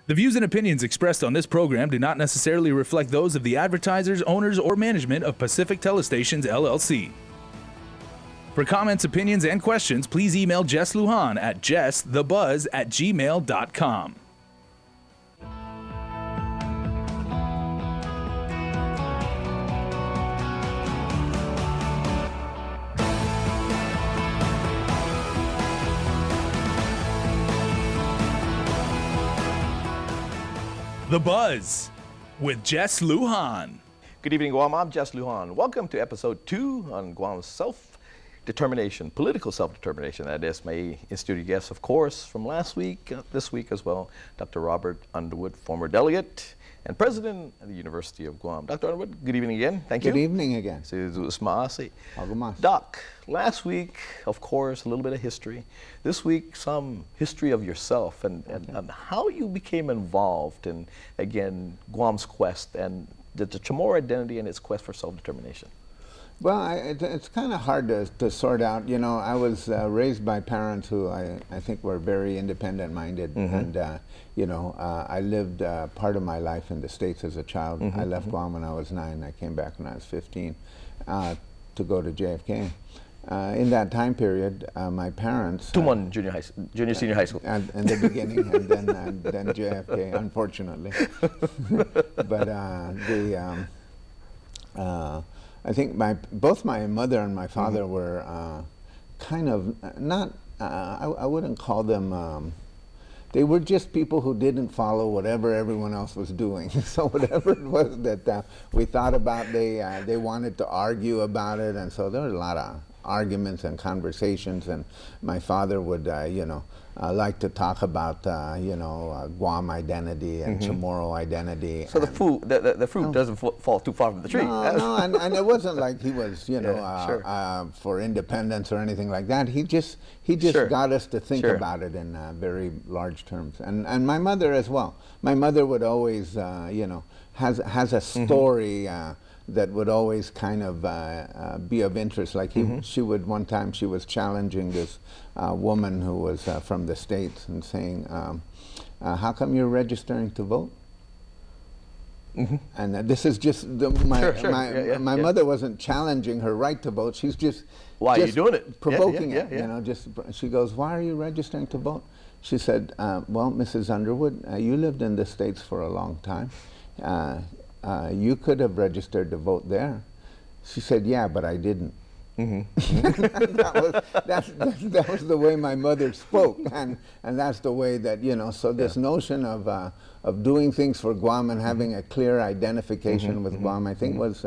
The views and opinions expressed on this program do not necessarily reflect those of the advertisers, owners, or management of Pacific Telestations, LLC. For comments, opinions, and questions, please email Jess Lujan at jessthebuzz@gmail.com. The Buzz with Jess Lujan. Good evening, Guam. I'm Jess Lujan. Welcome to episode 2 on Guam's self-determination, political self-determination. That is my in-studio guest, of course, from last week, this week as well, Dr. Robert Underwood, former delegate and president of the University of Guam. Dr. Underwood, good evening again. Thank you. Good evening again. Doc, last week, of course, a little bit of history. This week, some history of yourself and how you became involved in, again, Guam's quest and the Chamorro identity and its quest for self-determination. Well, it's kind of hard to sort out. You know, I was raised by parents who I think were very independent-minded, and you know, I lived part of my life in the States as a child. I left Guam when I was 9. I came back when I was 15 to go to JFK. In that time period, my parents... Tumon Senior High School. In the beginning, and then JFK, unfortunately. But I think both my mother and my father were kind of not, I wouldn't call them, they were just people who didn't follow whatever everyone else was doing. So whatever it was that we thought about, they wanted to argue about it, and so there were a lot of arguments and conversations, and my father would, you know, like to talk about, you know, Guam identity and Chamorro identity. So the fruit doesn't fall too far from the tree. No, and it wasn't like he was, you know, for independence or anything like that. He just got us to think about it in very large terms. And my mother as well. My mother would always, you know, has a story that would always kind of be of interest. Like she would, one time she was challenging this woman who was from the States and saying, how come you're registering to vote? And this is just, my mother wasn't challenging her right to vote. She's just, why are you doing it? Provoking it, you know, she goes, why are you registering to vote? She said, well, Mrs. Underwood, you lived in the States for a long time. You could have registered to vote there. She said, yeah, but I didn't. That was the way my mother spoke, and that's the way that, you know, so this notion of doing things for Guam and having a clear identification with Guam, I think was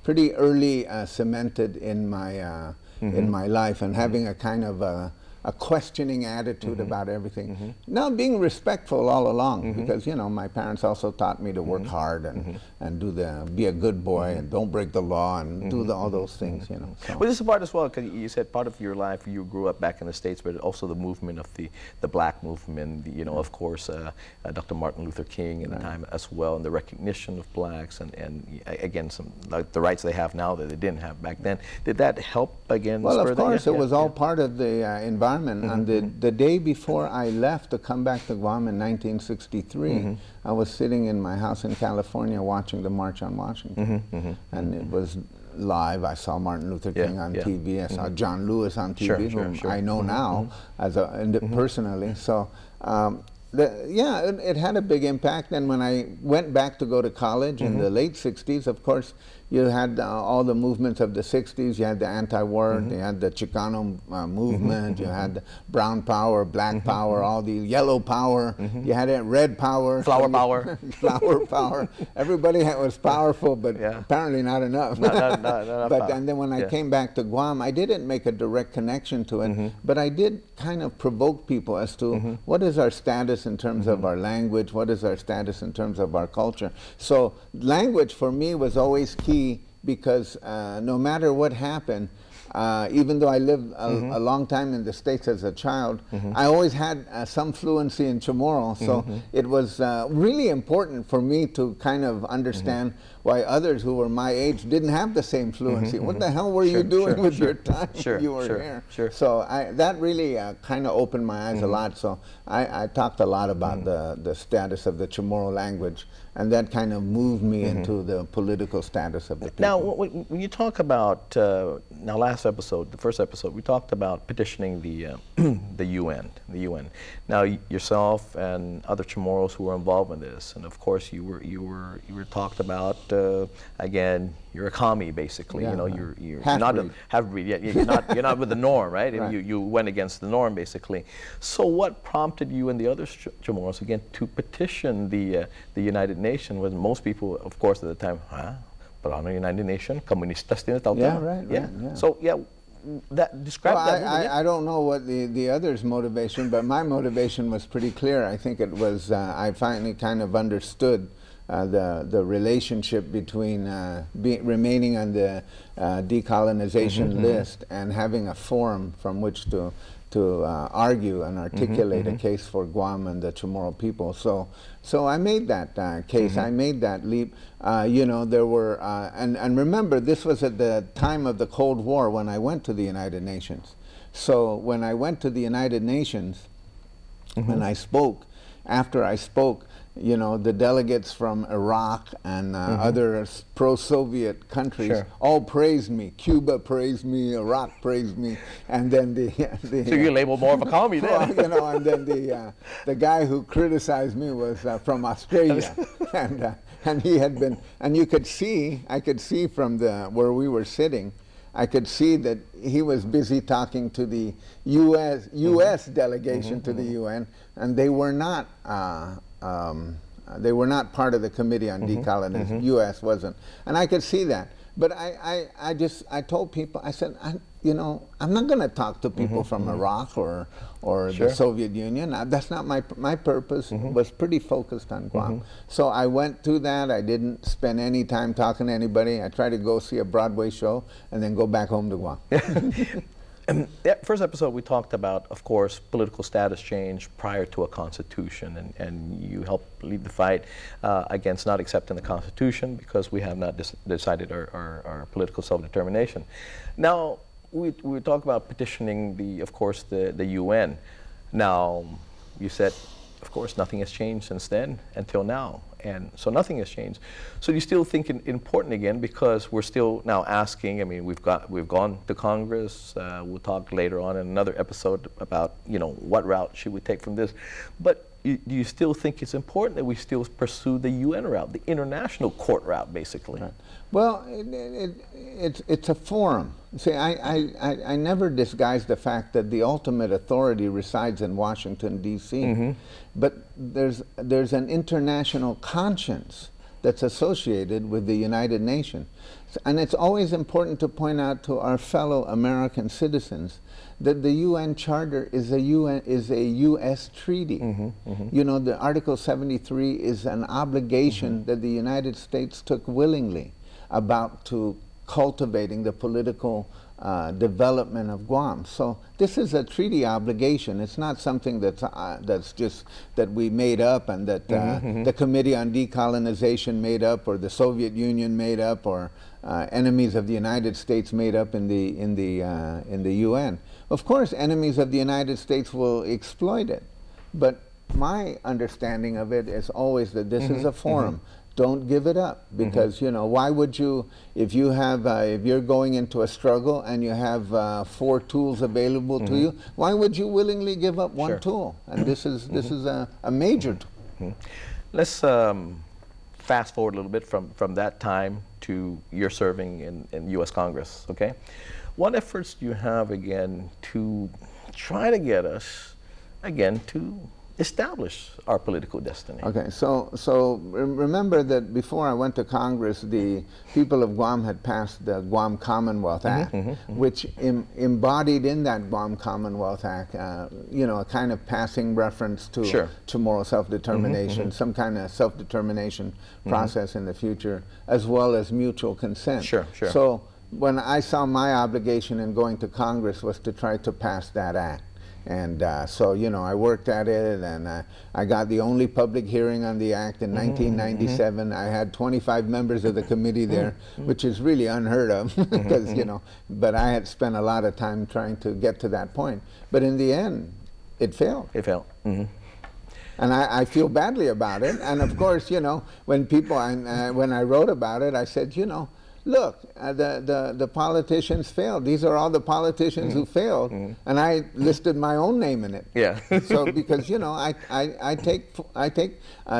pretty early cemented in my life, and having a kind of a questioning attitude about everything. Now, being respectful all along, because, you know, my parents also taught me to work hard and be a good boy and don't break the law and do all those things, you know. So. Well, this is part as well, because you said part of your life, you grew up back in the States, but also the movement of the black movement, you know, of course, Dr. Martin Luther King in the time as well, and the recognition of blacks, and again, some like the rights they have now that they didn't have back then. Did that help again? Well, of course, it was all part of the environment. And the day before I left to come back to Guam in 1963, I was sitting in my house in California watching the March on Washington. And it was live. I saw Martin Luther King on TV. I saw John Lewis on TV, whom I know now as personally. So it had a big impact. And when I went back to go to college in the late 60s, of course, you had all the movements of the 60s. You had the anti-war, you had the Chicano movement, you had the brown power, black power, all the yellow power, you had red power. Flower power. Flower power. Everybody was powerful, but apparently not enough. Not but and then when I came back to Guam, I didn't make a direct connection to it, but I did kind of provoke people as to what is our status in terms of our language, what is our status in terms of our culture. So language for me was always key, because no matter what happened, even though I lived a long time in the States as a child, I always had some fluency in Chamorro. So it was really important for me to kind of understand why others who were my age didn't have the same fluency. What the hell were you doing with your time when you were here? So that really kind of opened my eyes a lot. So I talked a lot about the status of the Chamorro language, and that kind of moved me into the political status of the people. Now, when you talk about, now last episode, the first episode, we talked about petitioning the UN. Now, yourself and other Chamorros who were involved in this, and of course you were talked about, again, you're a commie basically, you know, you're not a half-breed, you're not with the norm, right? And you went against the norm basically. So what prompted you and the other Chamorros again to petition the United Nations, when most people, of course, at the time, pero ano United Nations? Komunistas tinatawag. Yeah. So describe that. I don't know what the others' motivation, but my motivation was pretty clear. I think it was, I finally kind of understood the relationship between remaining on the decolonization list and having a forum from which to argue and articulate a case for Guam and the Chamorro people. So I made that case. I made that leap. You know, there were, and remember, this was at the time of the Cold War when I went to the United Nations. So when I went to the United Nations and I spoke, after I spoke, you know, the delegates from Iraq and other pro-Soviet countries all praised me. Cuba praised me, Iraq praised me, and then so you label more of a commie then. Well, you know, and then the guy who criticized me was from Australia, and he had been, and I could see from where we were sitting, I could see that he was busy talking to the U.S. delegation to the UN, and they were not part of the Committee on Decolonization. U.S. wasn't, and I could see that. But I told people, I said, you know, I'm not going to talk to people from Iraq or the Soviet Union. That's not my purpose. Was pretty focused on Guam. So I went through that. I didn't spend any time talking to anybody. I tried to go see a Broadway show and then go back home to Guam. In that first episode, we talked about, of course, political status change prior to a constitution, and you helped lead the fight against not accepting the constitution because we have not decided our political self-determination. Now, we talk about petitioning of course, the UN. Now, you said, of course, nothing has changed since then until now. And so nothing has changed. So do you still think it important again, because we're still now asking, I mean, we've gone to Congress, we'll talk later on in another episode about, you know, what route should we take from this. But do you still think it's important that we still pursue the UN route, the international court route, basically? Right. Well, it's a forum. See, I never disguise the fact that the ultimate authority resides in Washington, D.C. But there's an international conscience that's associated with the United Nations. And it's always important to point out to our fellow American citizens that the UN Charter is a U.S. treaty. You know, the Article 73 is an obligation that the United States took willingly about to cultivating the political development of Guam. So this is a treaty obligation. It's not something that's just that we made up and that the Committee on Decolonization made up, or the Soviet Union made up, or enemies of the United States made up in the UN. Of course, enemies of the United States will exploit it, but my understanding of it is always that this is a forum. Don't give it up, because you know, why would you, if you have if you're going into a struggle and you have 4 tools available to you, why would you willingly give up one tool? And this is a major tool. Let's fast forward a little bit from that time to your serving in U.S. Congress. Okay, what efforts do you have again to try to get us again to establish our political destiny? Okay, so remember that before I went to Congress, the people of Guam had passed the Guam Commonwealth Act, which embodied in that Guam Commonwealth Act, you know, a kind of passing reference to Chamorro self-determination, some kind of self-determination process in the future, as well as mutual consent. So when I saw my obligation in going to Congress was to try to pass that act. And so, you know, I worked at it, and I got the only public hearing on the act in 1997. I had 25 members of the committee there, which is really unheard of, because, you know, but I had spent a lot of time trying to get to that point. But in the end, it failed. It failed. And I feel badly about it. And of course, you know, when people, when I wrote about it, I said, you know, look, the politicians failed. These are all the politicians who failed, and I listed my own name in it. Yeah. So because, you know, I take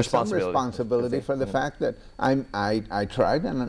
some responsibility for the fact that I tried, and